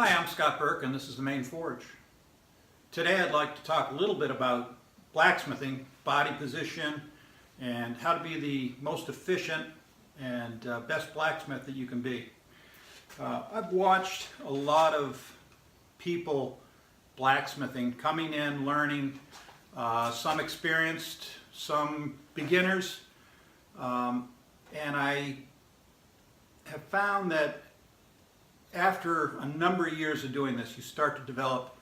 Hi, I'm Scott Burke and this is the Main Forge. Today I'd like to talk a little bit about blacksmithing, body position, and how to be the most efficient and best blacksmith that you can be. I've watched a lot of people blacksmithing, coming in, learning, some experienced, some beginners, and I have found that after a number of years of doing this, you start to develop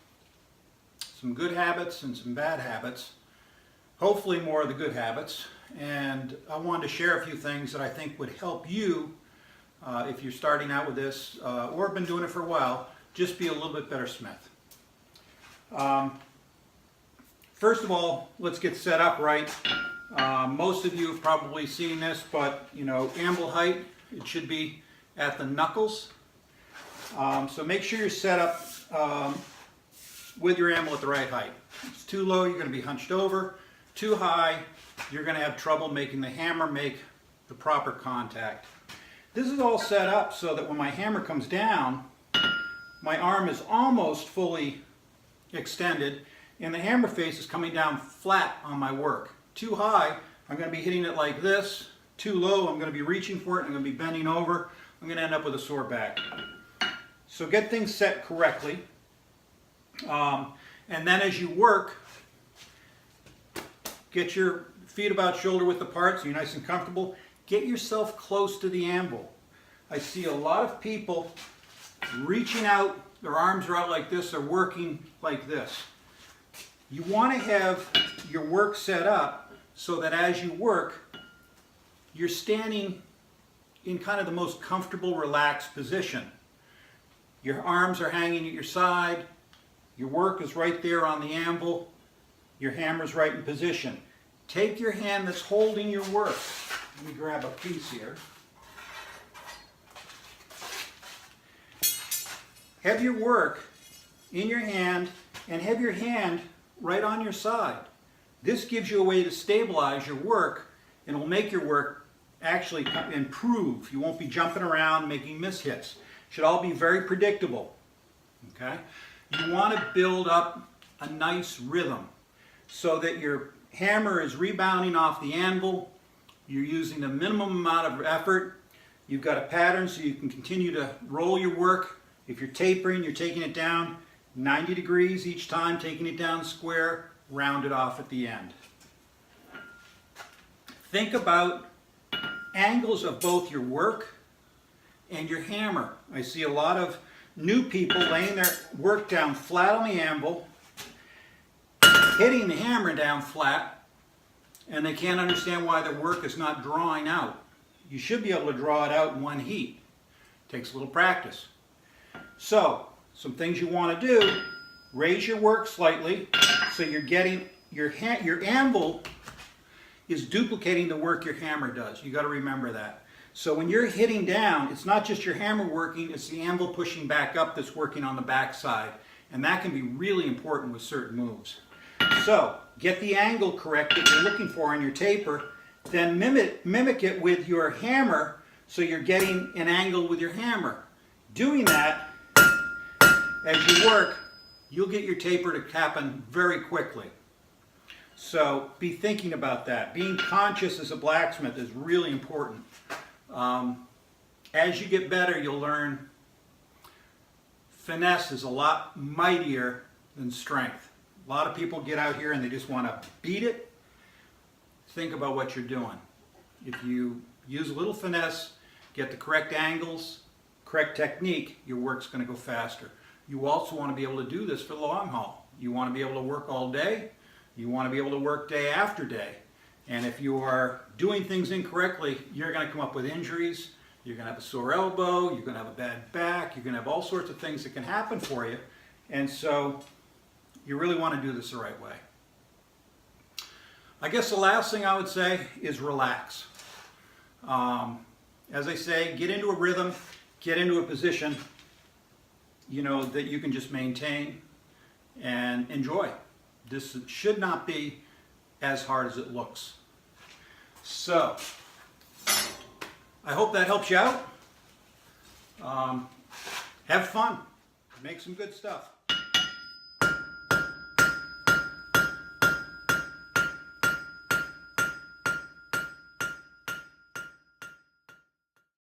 some good habits and some bad habits, hopefully more of the good habits. And I wanted to share a few things that I think would help you if you're starting out with this or have been doing it for a while, just be a little bit better smith. First of all, let's get set up right. Most of you have probably seen this, but anvil height, it should be at the knuckles. So make sure you're set up with your anvil at the right height. If it's too low, you're going to be hunched over. Too high, you're going to have trouble making the hammer make the proper contact. This is all set up so that when my hammer comes down, my arm is almost fully extended and the hammer face is coming down flat on my work. Too high, I'm going to be hitting it like this. Too low, I'm going to be reaching for it, I'm going to be bending over. I'm going to end up with a sore back. So get things set correctly, and then as you work, get your feet about shoulder width apart so you're nice and comfortable. Get yourself close to the anvil. I see a lot of people reaching out, their arms are out like this, they're working like this. You want to have your work set up so that as you work, you're standing in kind of the most comfortable, relaxed position. Your arms are hanging at your side, your work is right there on the anvil, your hammer's right in position. Take your hand that's holding your work. Let me grab a piece here. Have your work in your hand and have your hand right on your side. This gives you a way to stabilize your work and it will make your work actually improve. You won't be jumping around making mishits. Should all be very predictable. Okay? You want to build up a nice rhythm so that your hammer is rebounding off the anvil. You're using the minimum amount of effort. You've got a pattern so you can continue to roll your work. If you're tapering, you're taking it down 90 degrees each time, taking it down square, round it off at the end. Think about angles of both your work and your hammer. I see a lot of new people laying their work down flat on the anvil, hitting the hammer down flat, and they can't understand why their work is not drawing out. You should be able to draw it out in one heat. Takes a little practice. So, some things you want to do, raise your work slightly so you're getting your anvil is duplicating the work your hammer does. You got to remember that. So when you're hitting down, it's not just your hammer working, it's the anvil pushing back up that's working on the back side. And that can be really important with certain moves. So get the angle correct that you're looking for on your taper, then mimic it with your hammer so you're getting an angle with your hammer. Doing that, as you work, you'll get your taper to happen very quickly. So be thinking about that. Being conscious as a blacksmith is really important. As you get better, you'll learn finesse is a lot mightier than strength. A lot of people get out here and they just want to beat it. Think about what you're doing. If you use a little finesse, get the correct angles, correct technique, your work's going to go faster. You also want to be able to do this for the long haul. You want to be able to work all day. You want to be able to work day after day. And if you are doing things incorrectly, you're going to come up with injuries, you're going to have a sore elbow, you're going to have a bad back, you're going to have all sorts of things that can happen for you. And so you really want to do this the right way. I guess the last thing I would say is relax. As I say, get into a rhythm, get into a position, that you can just maintain and enjoy. This should not be as hard as it looks. So, I hope that helps you out. Have fun. Make some good stuff.